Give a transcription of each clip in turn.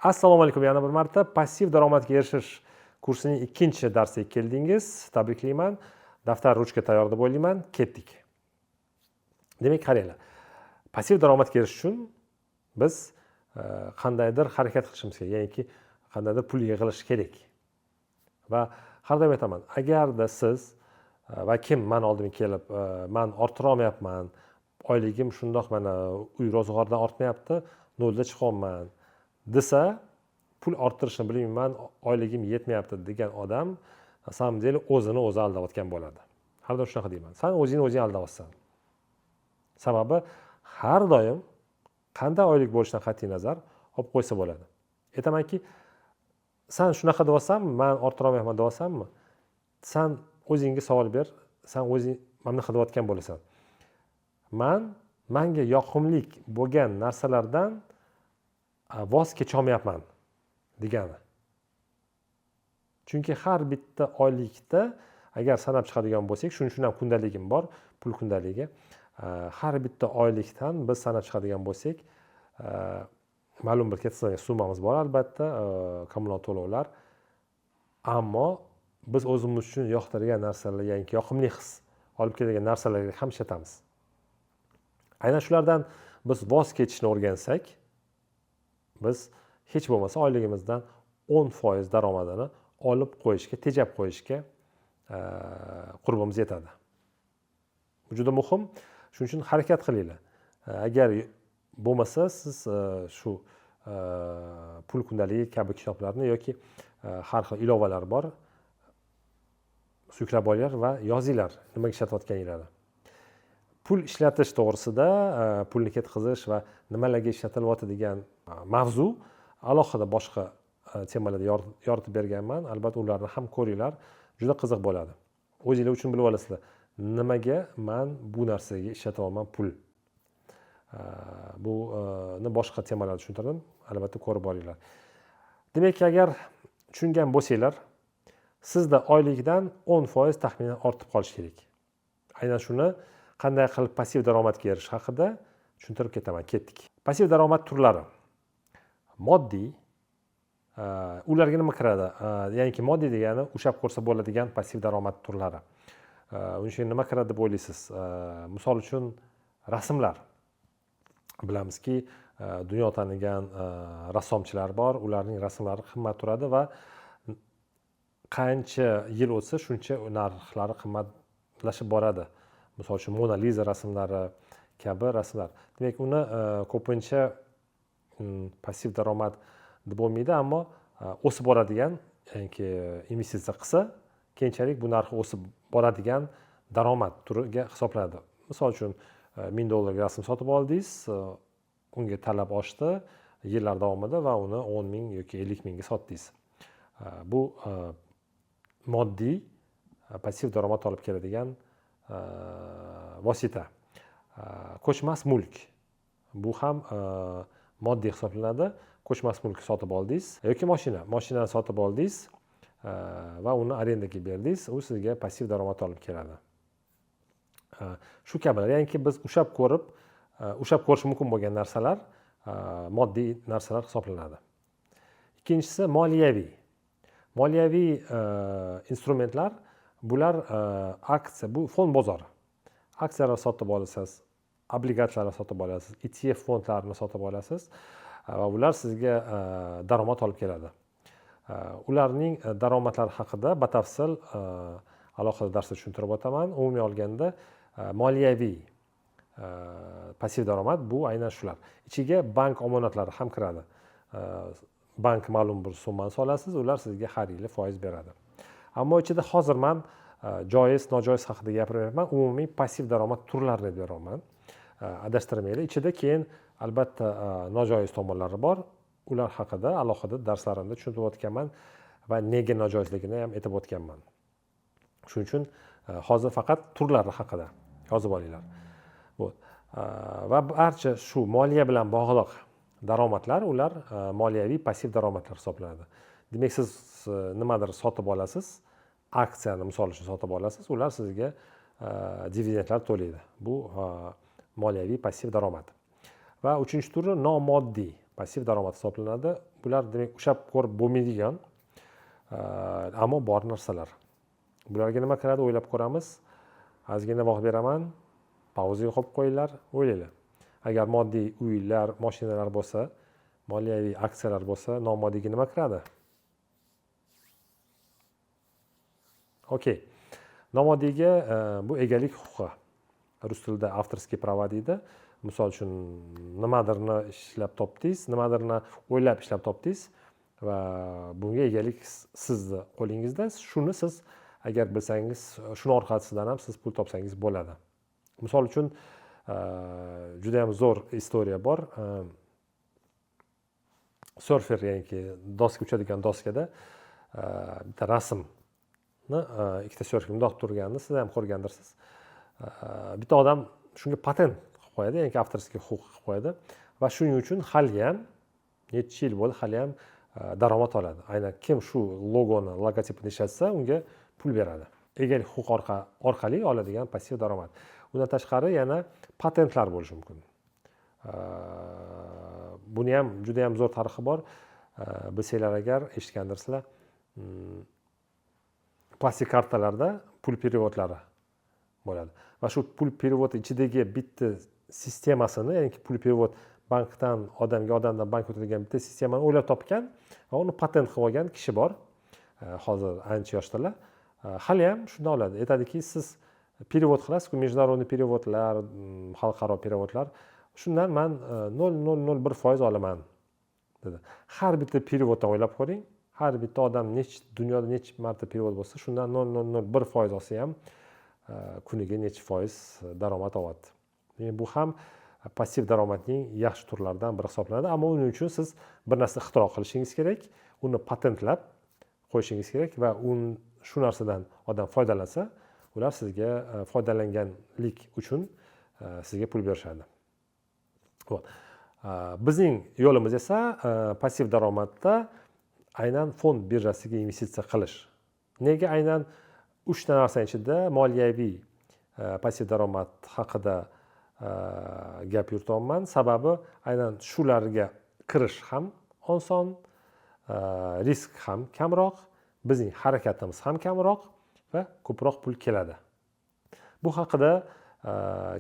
Assalomu alaykum, yana bir marta passiv daromadga erishish kursining ikkinchi darsiga keldingiz. Tabriklayman. Daftar, ruchka tayyor deb o'ylayman. Ketdik. Demak, qaranglar. Passiv daromadga erishish uchun biz qandaydir harakat qilishimiz kerak, ya'ni qandaydir pul yig'ilish kerak. Va har doim aytaman, agarda siz va kim men oldimga kelib, men orttira olmayapman, oyligim shundoq mana uy ro'zg'ordan ortmayapti, nolda chiqyapman desa, pul orttirishni bilmayman, oyligim yetmayapti degan odam na samом деле o'zini o'zi aldayotgan bo'ladi. Har doim shunaqa deyman. Sen o'zingni o'zing aldayapsan. Sababi har doim qanday oylik bo'lishidan qat'iy nazar olib qo'ysa bo'ladi. Aytamanki, sen shunaqa deyapsanmi, men orttira olmayapman deyapsanmi? Sen o'zingga savol ber, sen o'zing mana bunaqa deyotgan bo'lasan. Menga yoqimli bo'lgan narsalardan voz kecha olmayapman degani. Chunki har bitta oylikda agar sanab chiqadigan bo'lsak, shuning uchun ham kundaligim bor, pul kundaligi. Har bitta oylikdan biz sanab chiqadigan bo'lsak, ma'lum bir katta summamiz bor albatta, kommunal to'lovlar. Ammo biz o'zimiz uchun yoqtirgan narsalar, ya'ni yoqimli his olib keladigan narsalarga ham ishlatamiz. Aynan shulardan biz voz kechishni o'rgansak, biz hech bo'lmasa oyligimizdan 10% daromadini olib qo'yishga, tejab qo'yishga qurbimiz yetadi. Bu juda muhim. Shuning uchun harakat qilinglar. Agar bo'lmasa siz shu pul kundaligi kabi kitoblarni yoki har xil ilovalar bor, yuklab olinglar va yozinglar nimaga ishlatayotganinglarni. Pul ishlatish to'g'risida, pulni ketkazish va nimalarga ishlatilyapti degan mavzu alohida boshqa temalarda yoritib berganman. Albatta ularni ham ko'ringlar, juda qiziq bo'ladi. O'zinglar uchun bilib olasizlar, nimaga men bu narsaga ishlatyapman pul. Buni boshqa temalarda tushuntirdim, albatta ko'rib boringlar. Demak, agar tushungan bo'lsanglar, sizda oylikdan 10% taxminan ortib qolishi kerak. Aynan shuni qanday qilib passiv daromadga erishish haqida tushuntirib ketaman. Ketdik. Passiv daromad turlari. Moddiy, ularga nima kiradi? Ya'ni moddiy degani ushlab ko'rsa bo'ladigan passiv daromad turlari. Uning ichiga nima kiradi deb o'ylaysiz? Misol uchun rasmlar. Bilamizki, dunyo tanigan rassomchilar bor, ularning rasmlari qimmat turadi va qancha yil o'tsa shuncha narxlari qimmatlashib boradi. Misol uchun Mona Lisa rasmlari kabi rasmlar. Demak, uni ko'pincha passiv daromad deb bo'lmaydi, ammo o'sib boradigan, ya'ni investitsiya qilsa, keyinchalik bu narxi o'sib boradigan daromad turiga hisoblanadi. Misol uchun $1000 rasm sotib oldingiz, unga talab oshdi yillar davomida va uni 10,000 yoki 50,000 ga sotdingiz. Bu moddiy passiv daromad olib keladigan vosita. Ko'chmas mulk. Bu ham moddiy hisoblanadi. Ko'chmas mulk sotib oldingiz yoki mashinani sotib oldingiz va uni arendaga berdingiz, u sizga passiv daromad olib keladi. Shu kabilar, ya'ni biz ushlab ko'rish mumkin bo'lgan narsalar moddiy narsalar hisoblanadi. Ikkinchisi moliyaviy. Moliyaviy instrumentlar, bular aksiya, bu fond bozori. Aksiyalar sotib olasiz, obligatsiyalar sotib olasiz, ETF fondlarini sotib olasiz va ular sizga daromad olib keladi. Ularning daromadlari haqida batafsil alohida darsda tushuntirib o'taman. Umumiy olganda moliyaviy passiv daromad bu aynan shular. Ichiga bank omonatlari ham kiradi. Bank ma'lum bir summani solasiz, ular sizga har yili foiz beradi. Ammo ichida hozir men joiz, nojoiz haqida gapirmayapman, umumiy passiv daromad turlarini beraman. Adashtirmanglar. Ichida keyin albatta nojoiz tomonlari bor. Ular haqida alohida darslarimda tushuntirib o'tganman va nega nojoizligini ham aytib o'tganman. Shuning uchun hozir faqat turlari haqida yozib olinglar. Va barcha shu moliya bilan bog'liq daromadlar, ular moliyaviy passiv daromadlar hisoblanadi. Demak, siz nimadir sotib olasiz, aksiyani misol uchun sotib olasiz, ular sizga dividendlar to'laydi. Bu moliyaviy passiv daromad. Va uchinchi turi nomoddiy. passiv daromad hisoblanadi. Bular demak ushlab ko'rib bo'lmaydigan, ammo bor narsalar. Bularga nima kiradi o'ylab ko'ramiz. Ozgina vaqt beraman, pauzaga qo'yib qo'yinglar, o'ylanglar. Agar moddiy uylar, mashinalar bo'lsa, moliyaviy aksiyalar bo'lsa, nomoddiyga nima kiradi? Okey. Nomoddiyga bu egalik huquqi. Rus tilida avtorskiy prava deydi. Misol uchun nimadirni ishlab topdingiz, nimadirni o'ylab ishlab topdingiz va bunga egalik sizni qo'lingizda. Shuni siz agar bilsangiz, shuni orqasidan ham siz pul topsangiz bo'ladi. Misol uchun juda ham zo'r istoriya bor. Surfer, ya'ni doska uchadigan doskada bitta rasmni ikkita surfer mundoq turganini siz ham ko'rgandirsiz. Bitta odam shunga patent qilib qo'yadi, ya'ni avtorskiy huquq qilib qo'yadi va shuning uchun hali ham necha yil bo'ldi, hali ham daromad oladi. Aynan kim shu logoni, logotipini ishlatsa, unga pul beradi. Egalik huquq orqali oladigan passiv daromad. Undan tashqari yana patentlar bo'lishi mumkin. Buni ham juda ham zo'r tarixi bor. Bilsanglar agar, eshitgandirsizlar. Plastik kartalarda pul perevodlari bo'ladi. Va shu pul perevod ichidagi bitta sistemasini, ya'ni pul perevod bankdan odamga, odamdan bankka o'tadigan bitta sistemani o'ylab topgan va uni patent qilib olgan kishi bor. Hozir ancha yoshdalar. Hali ham shunday oladi. Aytadiki, siz perevod qilasiz-ku, международный perevodlar, xalqaro perevodlar. Shundan men 0.001% olaman dedi. Har bitta perevoddan o'ylab ko'ring. Har bitta odam dunyoda necha marta perevod bo'lsa, shundan 0.001% olsa ham kuniga necha foiz daromad oladi. Bu ham passiv daromadning yaxshi turlaridan biri hisoblanadi, ammo uning uchun siz bir narsa ixtiro qilishingiz kerak, uni patentlab qo'yishingiz kerak va shu narsadan odam foydalansa, ular sizga foydalanganlik uchun sizga pul berishadi. Bizning yo'limiz esa passiv daromadda aynan fond birjasiga investitsiya qilish. Nega aynan 3 ta narsa ichida moliyaviy passiv daromad haqida gap yurityapman? Sababi aynan shularga kirish ham oson, risk ham kamroq, bizning harakatimiz ham kamroq va ko'proq pul keladi. Bu haqida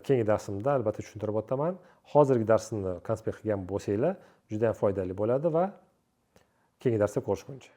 keyingi darsimda albatta tushuntirib o'taman. Hozirgi darsni konspekt qilgan bo'lsanglar, juda ham foydali bo'ladi va keyingi darsda ko'rishguncha.